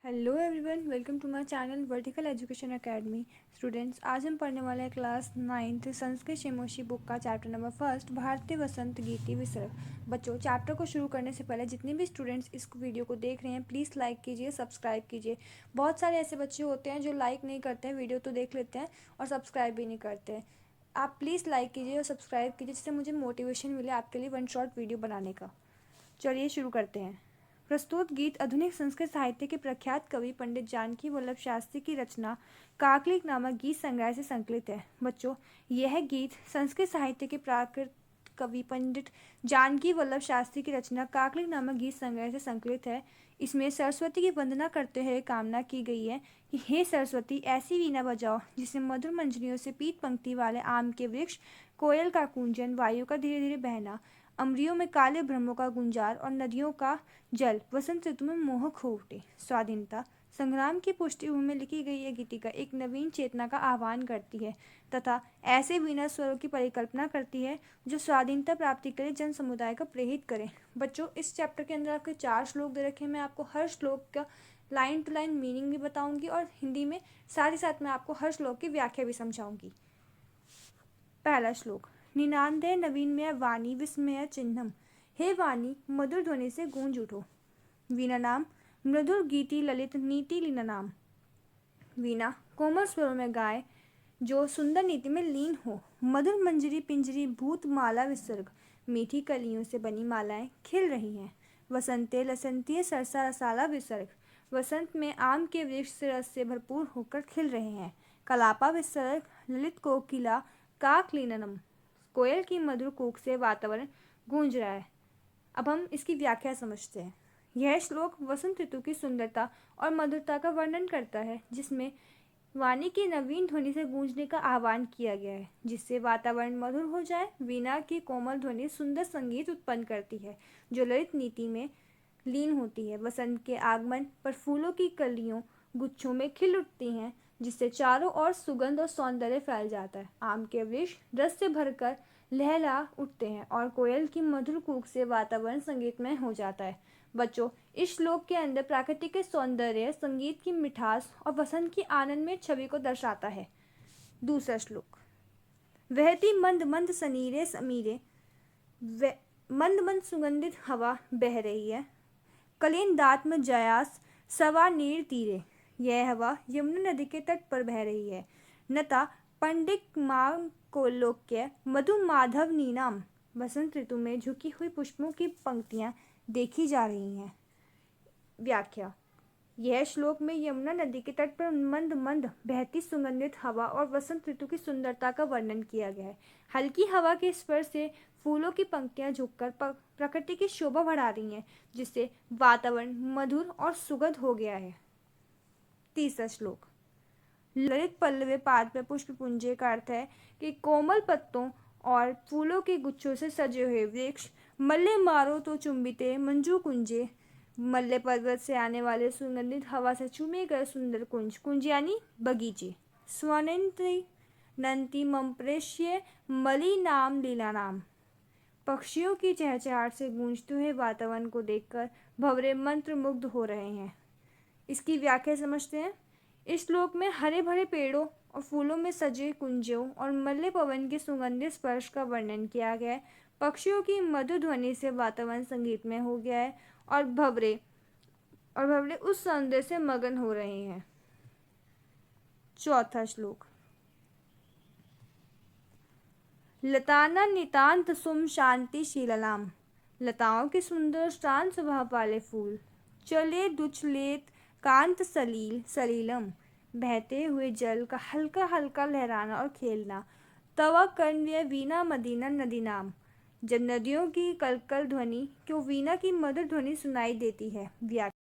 Hello everyone, welcome to my channel vertical education academy. Students, आज हम पढ़ने वाले हैं class 9th Sanskrit Shemushi book का चैप्टर नंबर 1 भारतीय वसंत गीति विसर्ग। बच्चों, चैप्टर को शुरू करने से पहले जितने भी स्टूडेंट्स इस वीडियो को देख रहे हैं, प्लीज़ लाइक कीजिए, सब्सक्राइब कीजिए। बहुत सारे ऐसे बच्चे होते हैं जो लाइक नहीं करते हैं, वीडियो तो देख लेते हैं और सब्सक्राइब भी नहीं करते हैं। आप प्लीज़ लाइक कीजिए और सब्सक्राइब कीजिए, जिससे मुझे मोटिवेशन मिले आपके लिए वन शॉर्ट वीडियो बनाने का। चलिए शुरू करते हैं। प्रस्तुत गीत आधुनिक संस्कृत साहित्य के प्रख्यात कवि पंडित जानकी वल्लभ शास्त्री की रचना काकलिक नामक गीत संग्रह से संकलित है। बच्चों, यह गीत संस्कृत साहित्य के प्राकृत कवि पंडित जानकी वल्लभ शास्त्री की रचना काकलिक नामक गीत संग्रह से संकलित है। इसमें सरस्वती की वंदना करते हुए कामना की गई है कि हे सरस्वती, ऐसी वीणा बजाओ जिससे मधुर मंजरियों से पीत पंक्ति वाले आम के वृक्ष, कोयल का कूंजन, वायु का धीरे धीरे बहना, अमरियों में काले भ्रमों का गुंजार और नदियों का जल वसंत ऋतु में मोह खो उठे। स्वाधीनता संग्राम की पृष्ठभूमि में लिखी गई यह गीतिका एक नवीन चेतना का आह्वान करती है तथा ऐसे वीणा स्वरों की परिकल्पना करती है जो स्वाधीनता प्राप्ति के लिए जन समुदाय को प्रेरित करें। बच्चों, इस चैप्टर के अंदर आपके 4 श्लोक दे रखे हैं। मैं आपको हर श्लोक का लाइन टू लाइन मीनिंग भी बताऊंगी और हिंदी में साथ ही साथ मैं आपको हर श्लोक की व्याख्या भी समझाऊंगी। पहला श्लोक। निनांदे नवीनमय वाणी विस्मय चिन्हम। हे वाणी, मधुर ध्वनि से गूंज उठो। वीणा नाम मृदुल गीति ललित नीति लीना नाम। वीणा कोमल स्वरों में गाए जो सुंदर नीति में लीन हो। मधुर मंजरी पिंजरी भूत माला विसर्ग। मीठी कलियों से बनी मालाएं खिल रही हैं। वसंते लसंतीय सरसा रसाला विसर्ग। वसंत में आम के वृक्ष से रस से भरपूर होकर खिल रहे हैं। कलापा विसर्ग ललित कोकिला काकलीननम। कोयल की मधुर कूक से वातावरण गूंज रहा है। अब हम इसकी व्याख्या समझते हैं। यह श्लोक वसंत ऋतु की सुंदरता और मधुरता का वर्णन करता है, जिसमें वाणी की नवीन ध्वनि से गूंजने का आह्वान किया गया है, जिससे वातावरण मधुर हो जाए। वीणा की कोमल ध्वनि सुंदर संगीत उत्पन्न करती है जो ललित नीति में लीन होती है। वसंत के आगमन पर फूलों की कलियों गुच्छों में खिल उठती हैं, जिससे चारों ओर सुगंध और सौंदर्य फैल जाता है। आम के वृक्ष रस से भरकर लहला उठते हैं और कोयल की मधुर कूक से वातावरण संगीतमय हो जाता है। बच्चों, इस श्लोक के अंदर प्राकृतिक सौंदर्य, संगीत की मिठास और वसंत की आनंदमय छवि को दर्शाता है। दूसरा श्लोक। वहती मंद मंद सनीरे समीरे। मंद मंद सुगंधित हवा बह रही है। कलीन दात में जयास सवा नीर तीरे। यह हवा यमुना नदी के तट पर बह रही है। नता पंडित मां कोलोक्य मधु माधव नीनाम। वसंत ऋतु में झुकी हुई पुष्पों की पंक्तियां देखी जा रही हैं। व्याख्या। यह श्लोक में यमुना नदी के तट पर मंद मंद बहती सुगंधित हवा और वसंत ऋतु की सुंदरता का वर्णन किया गया है। हल्की हवा के स्पर्श से फूलों की पंक्तियां झुककर प्रकृति की शोभा बढ़ा रही हैं, जिससे वातावरण मधुर और सुगंध हो गया है। तीसरा श्लोक। ललित पल्लवे पाद पे पुष्प पुंजे का अर्थ है कि कोमल पत्तों और फूलों के गुच्छों से सजे हुए वृक्ष। मल्ले मारो तो चुंबिते मंजू कुंजे। मल्ले पर्वत से आने वाले सुगंधित हवा से चूमे गए सुंदर कुंज। कुंज यानी बगीचे। स्वनिंत्री नंती मम्प्रेष्य मली नाम लीला नाम। पक्षियों की चहचहाट से गूंजते हुए वातावरण को देखकर भंवरे मंत्र मुग्ध हो रहे हैं। इसकी व्याख्या समझते हैं। इस श्लोक में हरे भरे पेड़ों और फूलों में सजे कुंजों और मल्ले पवन के सुगंधित स्पर्श का वर्णन किया गया है। पक्षियों की मधुर ध्वनि से वातावरण संगीतमय हो गया है और भंवरे उस सौंदर्य से मगन हो रहे हैं। चौथा श्लोक। लताना नितांत सुम शांति शीललाम। लताओं के सुंदर शांत स्वभाव वाले फूल। चले दुचलेत कांत सलील सलीलम। बहते हुए जल का हल्का हल्का लहराना और खेलना। तवा कन्य वीणा मदीना नदी नाम। जब नदियों की कलकल ध्वनि को वीणा की मधुर ध्वनि सुनाई देती है। व्याख्या।